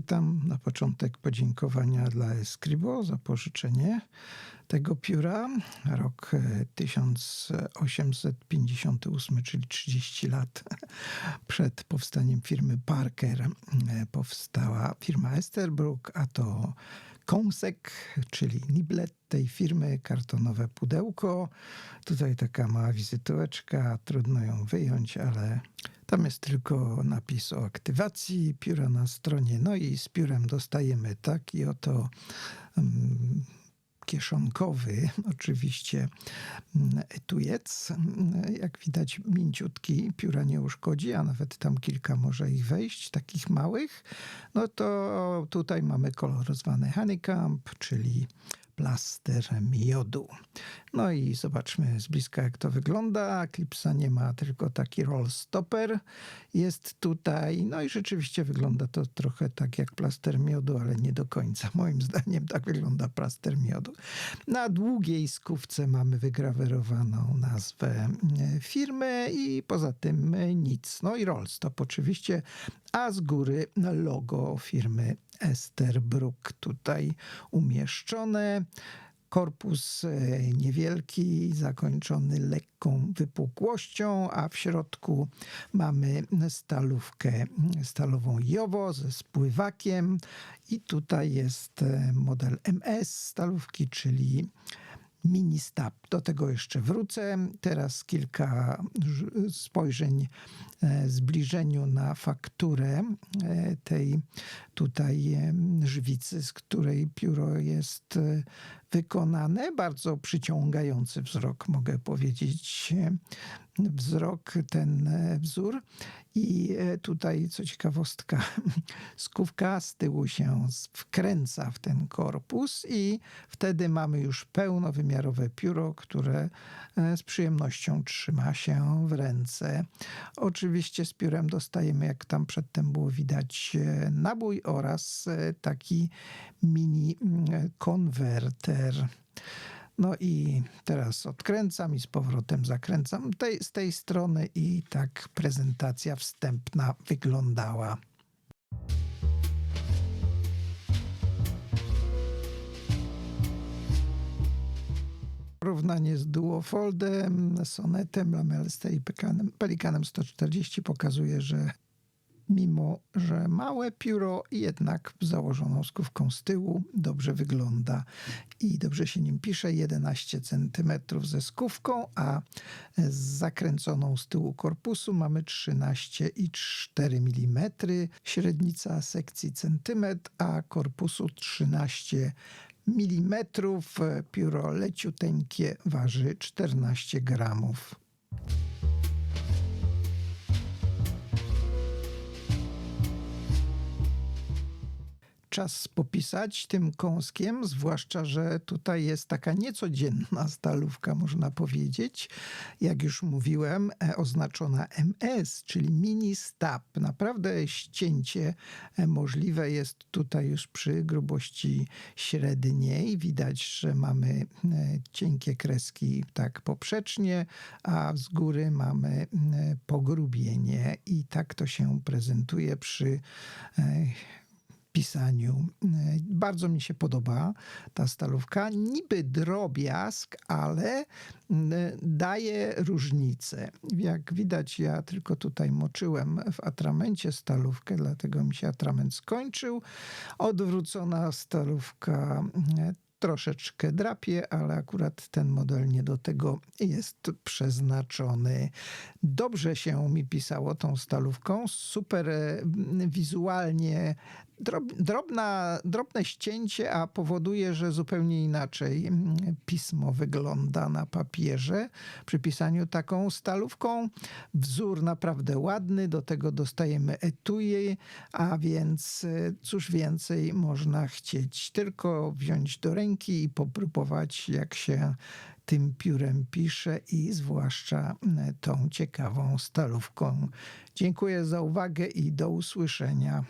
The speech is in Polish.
Witam. Na początek podziękowania dla Escribo za pożyczenie tego pióra. Rok 1858, czyli 30 lat przed powstaniem firmy Parker, powstała firma Esterbrook, a to kąsek, czyli niblet tej firmy, kartonowe pudełko. Tutaj taka mała wizytóweczka, trudno ją wyjąć, ale tam jest tylko napis o aktywacji pióra na stronie. No i z piórem dostajemy taki oto kieszonkowy oczywiście etujec. Jak widać mięciutki, pióra nie uszkodzi, a nawet tam kilka może ich wejść, takich małych. No to tutaj mamy kolor zwany honeycomb, czyli plaster miodu. No i zobaczmy z bliska, jak to wygląda. Klipsa nie ma, tylko taki roll stopper jest tutaj. No i rzeczywiście wygląda to trochę tak jak plaster miodu, ale nie do końca. Moim zdaniem tak wygląda plaster miodu. Na długiej skówce mamy wygrawerowaną nazwę firmy i poza tym nic. No i roll stop oczywiście, a z góry logo firmy Esterbrook tutaj umieszczone. Korpus niewielki, zakończony lekką wypukłością, a w środku mamy stalówkę stalową JOWO ze spływakiem i tutaj jest model MS stalówki, czyli mini stab. Do tego jeszcze wrócę. Teraz kilka spojrzeń zbliżeniu na fakturę tej tutaj żwicy, z której pióro jest wykonane. Bardzo przyciągający wzrok, mogę powiedzieć, wzrok, ten wzór. I tutaj, co ciekawostka, skówka z tyłu się wkręca w ten korpus i wtedy mamy już pełnowymiarowe pióro, które z przyjemnością trzyma się w ręce. Oczywiście z piórem dostajemy, jak tam przedtem było widać, nabój oraz taki mini konwerter. No i teraz odkręcam i z powrotem zakręcam z tej strony i tak prezentacja wstępna wyglądała. Porównanie z Duofoldem, Sonetem, Lamelstem i Pelikanem 140 pokazuje, że mimo że małe pióro, jednak założoną skówką z tyłu dobrze wygląda i dobrze się nim pisze. 11 cm ze skówką, a z zakręconą z tyłu korpusu mamy 13,4 mm. Średnica sekcji centymetr, a korpusu 13 mm. Pióro leciuteńkie, waży 14 gramów. Czas popisać tym kąskiem, zwłaszcza że tutaj jest taka niecodzienna stalówka, można powiedzieć. Jak już mówiłem, oznaczona MS, czyli mini stab. Naprawdę ścięcie możliwe jest tutaj już przy grubości średniej. Widać, że mamy cienkie kreski tak poprzecznie, a z góry mamy pogrubienie i tak to się prezentuje przy pisaniu. Bardzo mi się podoba ta stalówka. Niby drobiazg, ale daje różnicę. Jak widać, ja tylko tutaj moczyłem w atramencie stalówkę, dlatego mi się atrament skończył. Odwrócona stalówka troszeczkę drapie, ale akurat ten model nie do tego jest przeznaczony. Dobrze się mi pisało tą stalówką, super wizualnie, drobne ścięcie, a powoduje, że zupełnie inaczej pismo wygląda na papierze przy pisaniu taką stalówką. Wzór naprawdę ładny, do tego dostajemy etui, a więc cóż więcej można chcieć. Tylko wziąć do ręki i popróbować, jak się tym piórem pisze i zwłaszcza tą ciekawą stalówką. Dziękuję za uwagę i do usłyszenia.